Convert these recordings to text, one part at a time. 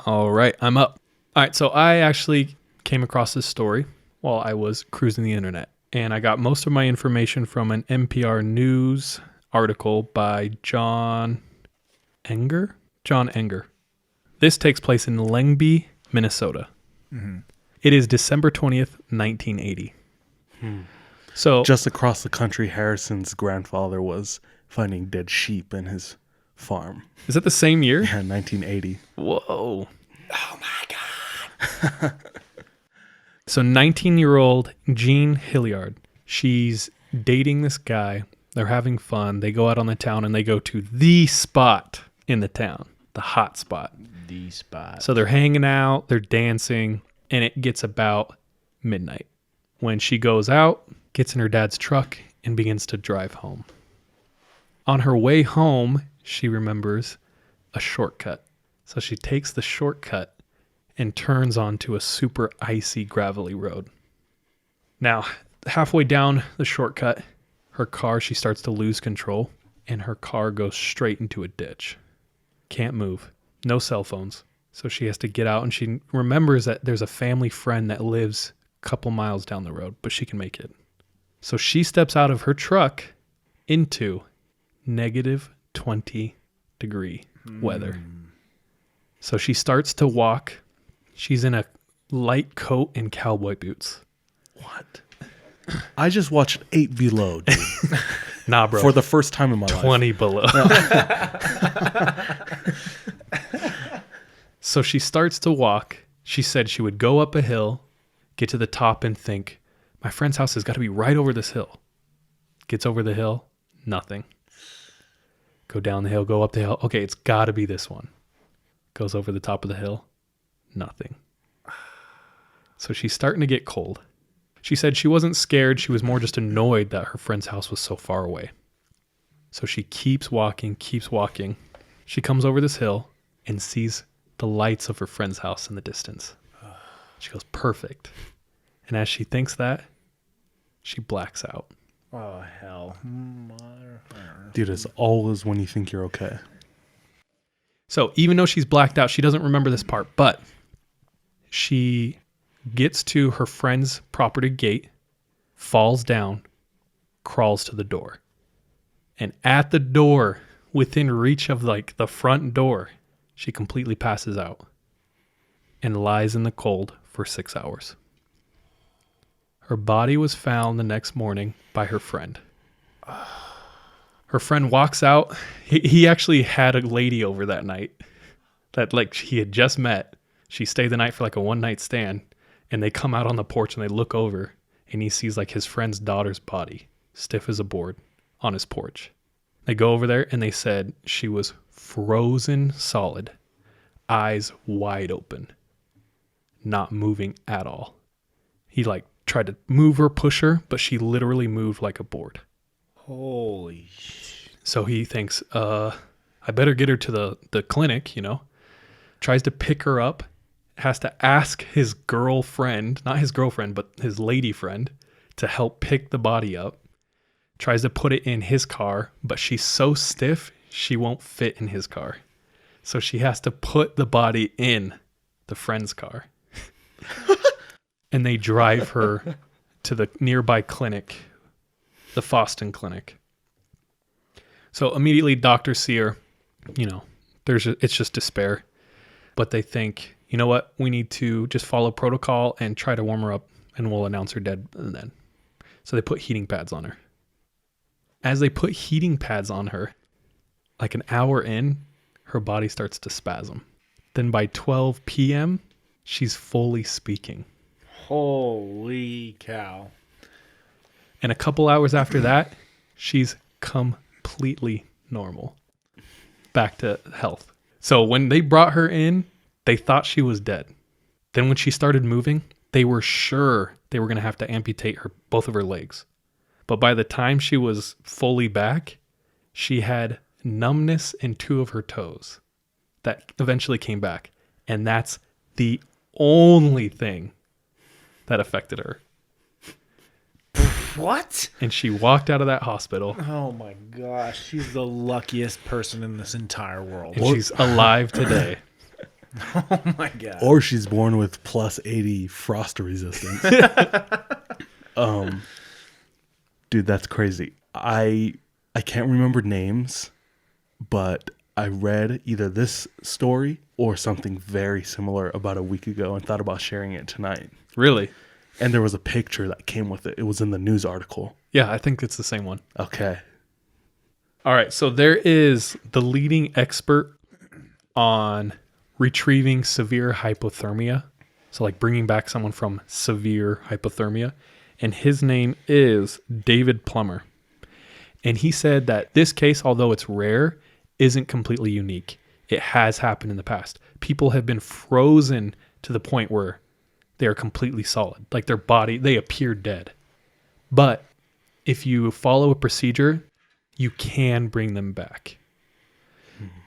All right, I'm up. All right, so I actually came across this story while I was cruising the internet, and I got most of my information from an NPR News article by John Enger. This takes place in Lengby, Minnesota. Mm-hmm. It is December 20th, 1980. So just across the country, Harrison's grandfather was finding dead sheep in his farm. Is that the same year? Yeah, 1980. Whoa. Oh my God. So 19-year-old Jean Hilliard, she's dating this guy. They're having fun. They go out on the town and they go to the spot in the town, the hot spot. The spot. So they're hanging out, they're dancing, and it gets about midnight when she goes out, gets in her dad's truck, and begins to drive home. On her way home, she remembers a shortcut. So she takes the shortcut and turns onto a super icy, gravelly road. Now, halfway down the shortcut, her car, she starts to lose control, and her car goes straight into a ditch. Can't move. No cell phones. So she has to get out, and she remembers that there's a family friend that lives a couple miles down the road, but she can make it. So she steps out of her truck into negative 20-degree weather. So she starts to walk. She's in a light coat and cowboy boots. What? I just watched 8 Below, dude. Nah, bro. For the first time in my life. 20 below. So she starts to walk. She said she would go up a hill, get to the top and think, my friend's house has got to be right over this hill. Gets over the hill, nothing. Go down the hill, go up the hill. Okay, it's got to be this one. Goes over the top of the hill, nothing. So she's starting to get cold. She said she wasn't scared. She was more just annoyed that her friend's house was so far away. So she keeps walking. She comes over this hill and sees the lights of her friend's house in the distance. She goes, perfect. And as she thinks that, she blacks out. Oh, hell. Dude, it's always when you think you're okay. So even though she's blacked out, she doesn't remember this part, but she gets to her friend's property gate, falls down, crawls to the door. And at the door, within reach of like the front door, she completely passes out and lies in the cold for 6 hours. Her body was found the next morning by her friend. Her friend walks out. He actually had a lady over that night that like he had just met. She stayed the night for like a one-night stand, and they come out on the porch and they look over and he sees like his friend's daughter's body, stiff as a board, on his porch. They go over there and they said she was frozen solid, eyes wide open, not moving at all. He like tried to move her, push her, but she literally moved like a board. Holy shit. So he thinks, I better get her to the clinic, you know. Tries to pick her up, has to ask his girlfriend, not his girlfriend, but his lady friend, to help pick the body up. Tries to put it in his car, but she's so stiff, she won't fit in his car. So she has to put the body in the friend's car. And they drive her to the nearby clinic, the Foston Clinic. So immediately doctors see her, you know, it's just despair. But they think, you know what, we need to just follow protocol and try to warm her up and we'll announce her dead then. So they put heating pads on her. As they put heating pads on her, like an hour in, her body starts to spasm. Then by 12 p.m., she's fully speaking. Holy cow. And a couple hours after that, she's completely normal. Back to health. So when they brought her in, they thought she was dead. Then when she started moving, they were sure they were going to have to amputate both of her legs. But by the time she was fully back, she had numbness in 2 of her toes that eventually came back. And that's the only thing that affected her. What? And she walked out of that hospital. Oh my gosh. She's the luckiest person in this entire world. And she's alive today. Oh my god. or she's born with plus 80 frost resistance. Dude, that's crazy. I can't remember names, but I read either this story or something very similar about a week ago and thought about sharing it tonight. Really? And there was a picture that came with it. It was in the news article. Yeah, I think it's the same one. Okay. All right, so there is the leading expert on retrieving severe hypothermia. So like bringing back someone from severe hypothermia. And his name is David Plummer. And he said that this case, although it's rare, isn't completely unique. It has happened in the past. People have been frozen to the point where they are completely solid. Like their body, they appear dead. But if you follow a procedure, you can bring them back.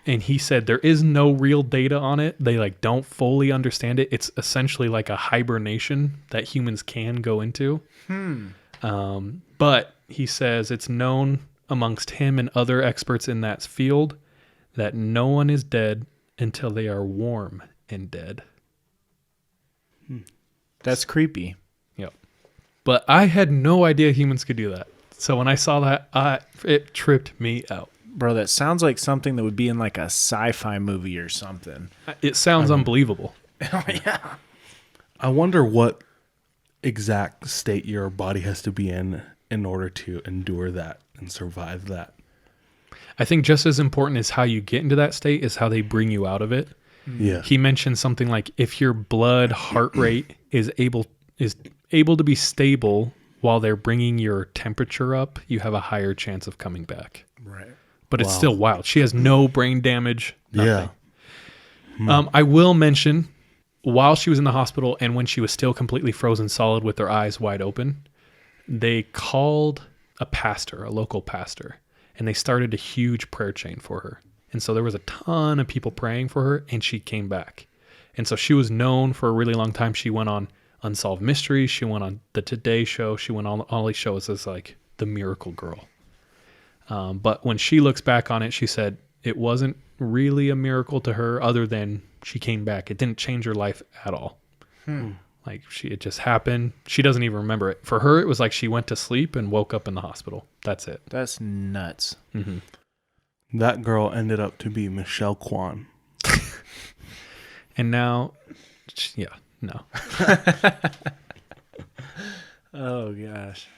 And he said there is no real data on it. They like don't fully understand it. It's essentially like a hibernation that humans can go into. But he says it's known amongst him and other experts in that field that no one is dead until they are warm and dead. That's creepy. Yep. But I had no idea humans could do that. So when I saw that, it tripped me out. Bro, that sounds like something that would be in like a sci-fi movie or something. It sounds unbelievable. Oh, yeah. I wonder what exact state your body has to be in order to endure that and survive that. I think just as important as how you get into that state is how they bring you out of it. Yeah. He mentioned something like if your blood heart rate is able to be stable while they're bringing your temperature up, you have a higher chance of coming back. Right. But it's Wow. still wild. She has no brain damage, nothing. Yeah. I will mention, while she was in the hospital and when she was still completely frozen solid with her eyes wide open, they called a local pastor, and they started a huge prayer chain for her. And so there was a ton of people praying for her, and she came back. And so she was known for a really long time. She went on Unsolved Mysteries. She went on the Today Show. She went on all these shows as like the miracle girl. But when she looks back on it, she said it wasn't really a miracle to her other than she came back. It didn't change her life at all. Like it just happened. She doesn't even remember it. For her, it was like she went to sleep and woke up in the hospital. That's it. That's nuts. Mm-hmm. That girl ended up to be Michelle Kwan. And now, yeah, no. Oh, gosh.